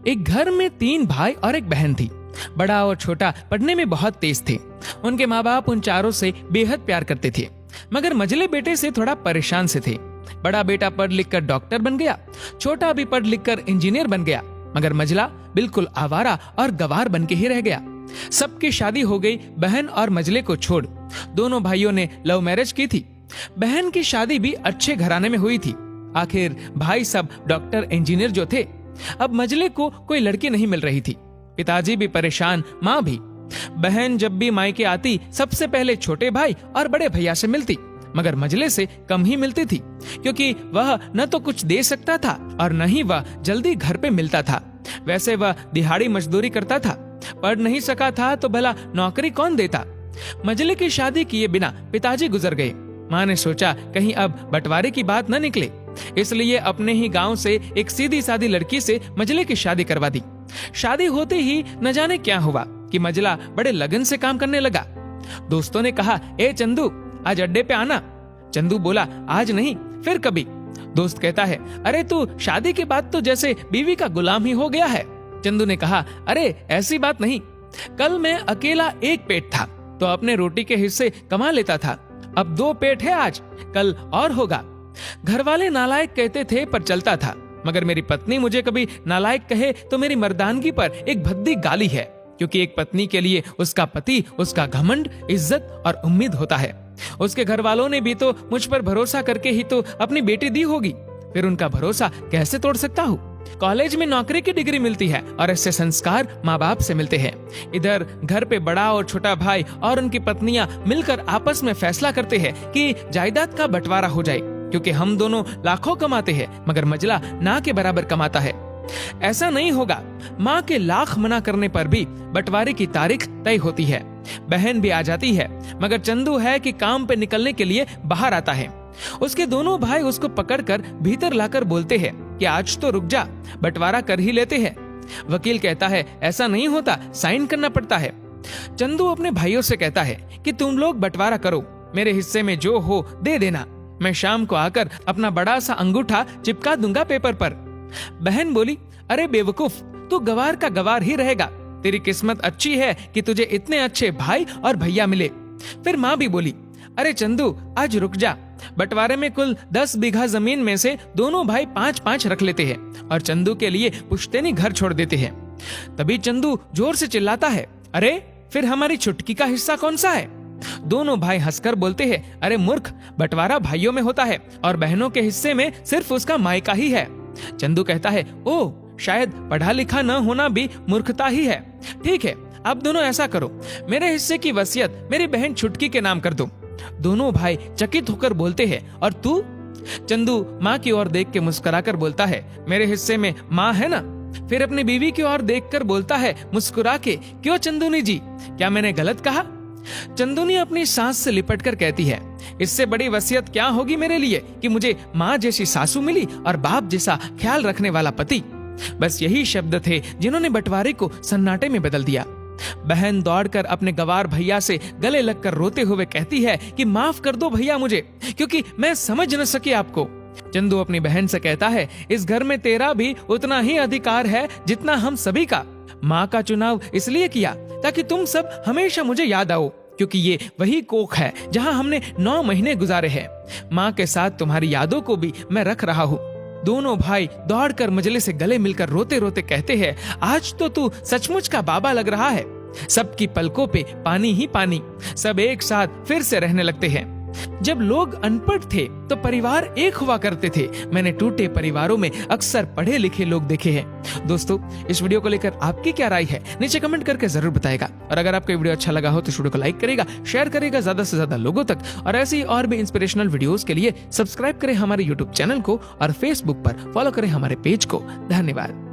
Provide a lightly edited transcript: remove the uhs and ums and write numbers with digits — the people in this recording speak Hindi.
एक घर में 3 भाई और एक बहन थी। बड़ा और छोटा पढ़ने में बहुत तेज थे। उनके माँ बाप उन चारों से बेहद प्यार करते थे, मगर मझले बेटे से थोड़ा परेशान से थे। बड़ा बेटा पढ़ लिख कर डॉक्टर बन गया, छोटा भी पढ़ लिख कर इंजीनियर बन गया, मगर मझला बिल्कुल आवारा और गवार बन के ही रह गया। सबकी शादी हो गई बहन और मझले को छोड़। दोनों भाइयों ने लव मैरिज की थी। बहन की शादी भी अच्छे घराने में हुई थी। आखिर भाई सब डॉक्टर इंजीनियर जो थे। अब मझले को कोई लड़की नहीं मिल रही थी। पिताजी भी परेशान, माँ भी। बहन जब भी मायके आती सबसे पहले छोटे भाई और बड़े भैया से मिलती, मगर मझले से कम ही मिलती थी, क्योंकि वह न तो कुछ दे सकता था और न ही वह जल्दी घर पे मिलता था। वैसे वह दिहाड़ी मजदूरी करता था, पढ़ नहीं सका था तो भला नौकरी कौन देता। मझले की शादी किए बिना पिताजी गुजर गए। माँ ने सोचा कहीं अब बंटवारे की बात न निकले, इसलिए अपने ही गांव से एक सीधी सादी लड़की से मझले की शादी करवा दी। शादी होते ही न जाने क्या हुआ कि मझला बड़े लगन से काम करने लगा। दोस्तों ने कहा, ए चंदू आज अड्डे पे आना। चंदू बोला, आज नहीं फिर कभी। दोस्त कहता है, अरे तू शादी के बाद तो जैसे बीवी का गुलाम ही हो गया है। चंदू ने कहा, अरे ऐसी बात नहीं, कल मैं अकेला एक पेट था तो अपने रोटी के हिस्से कमा लेता था, अब 2 पेट है आज, कल और होगा। घर वाले नालायक कहते थे पर चलता था, मगर मेरी पत्नी मुझे कभी नालायक कहे तो मेरी मर्दानगी पर एक भद्दी गाली है, क्योंकि एक पत्नी के लिए उसका पति उसका घमंड, इज्जत और उम्मीद होता है। उसके घर वालों ने भी तो मुझ पर भरोसा करके ही तो अपनी बेटी दी होगी, फिर उनका भरोसा कैसे तोड़ सकता हूँ। कॉलेज में नौकरी की डिग्री मिलती है और ऐसे संस्कार माँ बाप से मिलते हैं। इधर घर पे बड़ा और छोटा भाई और उनकी पत्नियां मिलकर आपस में फैसला करते हैं कि जायदाद का बंटवारा हो जाए, क्योंकि हम दोनों लाखों कमाते हैं मगर मझला ना के बराबर कमाता है। ऐसा नहीं होगा। माँ के लाख मना करने पर भी बंटवारे की तारीख तय होती है। बहन भी आ जाती है, मगर चंदू है कि काम पे निकलने के लिए बाहर आता है। उसके दोनों भाई उसको पकड़कर भीतर लाकर बोलते हैं कि आज तो रुक जा, बंटवारा कर ही लेते हैं। वकील कहता है, ऐसा नहीं होता, साइन करना पड़ता है। चंदू अपने भाइयों से कहता है कि तुम लोग बंटवारा करो, मेरे हिस्से में जो हो दे देना, मैं शाम को आकर अपना बड़ा सा अंगूठा चिपका दूंगा पेपर पर। बहन बोली, अरे बेवकूफ, तू गवार का गवार ही रहेगा, तेरी किस्मत अच्छी है कि तुझे इतने अच्छे भाई और भैया मिले। फिर माँ भी बोली, अरे चंदू आज रुक जा, बंटवारे में कुल 10 बीघा जमीन में से दोनों भाई 5-5 रख लेते हैं और चंदू के लिए पुश्तैनी घर छोड़ देते हैं। तभी चंदू जोर से चिल्लाता है, अरे फिर हमारी छुटकी का हिस्सा कौन सा है। दोनों भाई हंसकर बोलते हैं, अरे मूर्ख, बंटवारा भाइयों में होता है और बहनों के हिस्से में सिर्फ उसका मायका ही है। चंदू कहता है, ओ शायद पढ़ा लिखा न होना भी मूर्खता ही है। ठीक है, अब दोनों ऐसा करो, मेरे हिस्से की वसीयत मेरी बहन छुटकी के नाम कर दो। दोनों भाई चकित होकर बोलते हैं, और तू? चंदू माँ की ओर देख के मुस्कुराकर बोलता है, मेरे हिस्से में माँ है ना। फिर अपनी बीवी की ओर देखकर बोलता है मुस्कुरा के, क्यों चंदूनी जी, क्या मैंने गलत कहा? चंदूनी अपनी सास से लिपट कर कहती है, इससे बड़ी वसीयत क्या होगी मेरे लिए कि मुझे माँ जैसी सासू मिली और बाप जैसा ख्याल रखने वाला पति। बस यही शब्द थे जिन्होंने बंटवारे को सन्नाटे में बदल दिया। बहन दौड़कर अपने गवार भैया से गले लगकर रोते हुए कहती है कि माफ कर दो भैया मुझे, क्योंकि मैं समझ न सकी आपको। चंदू अपनी बहन से कहता है, इस घर में तेरा भी उतना ही अधिकार है जितना हम सभी का। माँ का चुनाव इसलिए किया ताकि तुम सब हमेशा मुझे याद आओ, क्योंकि ये वही कोख है जहाँ हमने 9 महीने गुजारे हैं। माँ के साथ तुम्हारी यादों को भी मैं रख रहा हूँ। दोनों भाई दौड़कर मजले से गले मिलकर रोते रोते कहते हैं, आज तो तू सचमुच का बाबा लग रहा है। सबकी पलकों पे पानी ही पानी। सब एक साथ फिर से रहने लगते हैं। जब लोग अनपढ़ थे तो परिवार एक हुआ करते थे। मैंने टूटे परिवारों में अक्सर पढ़े लिखे लोग देखे हैं। दोस्तों, इस वीडियो को लेकर आपकी क्या राय है नीचे कमेंट करके जरूर बताएगा। और अगर आपको वीडियो अच्छा लगा हो तो इस वीडियो को लाइक करेगा, शेयर करेगा ज्यादा से ज्यादा लोगों तक। और ऐसी और भी इंस्पिरेशनल वीडियोस के लिए सब्सक्राइब करें हमारे यूट्यूब चैनल को और फेसबुक पर फॉलो करें हमारे पेज को। धन्यवाद।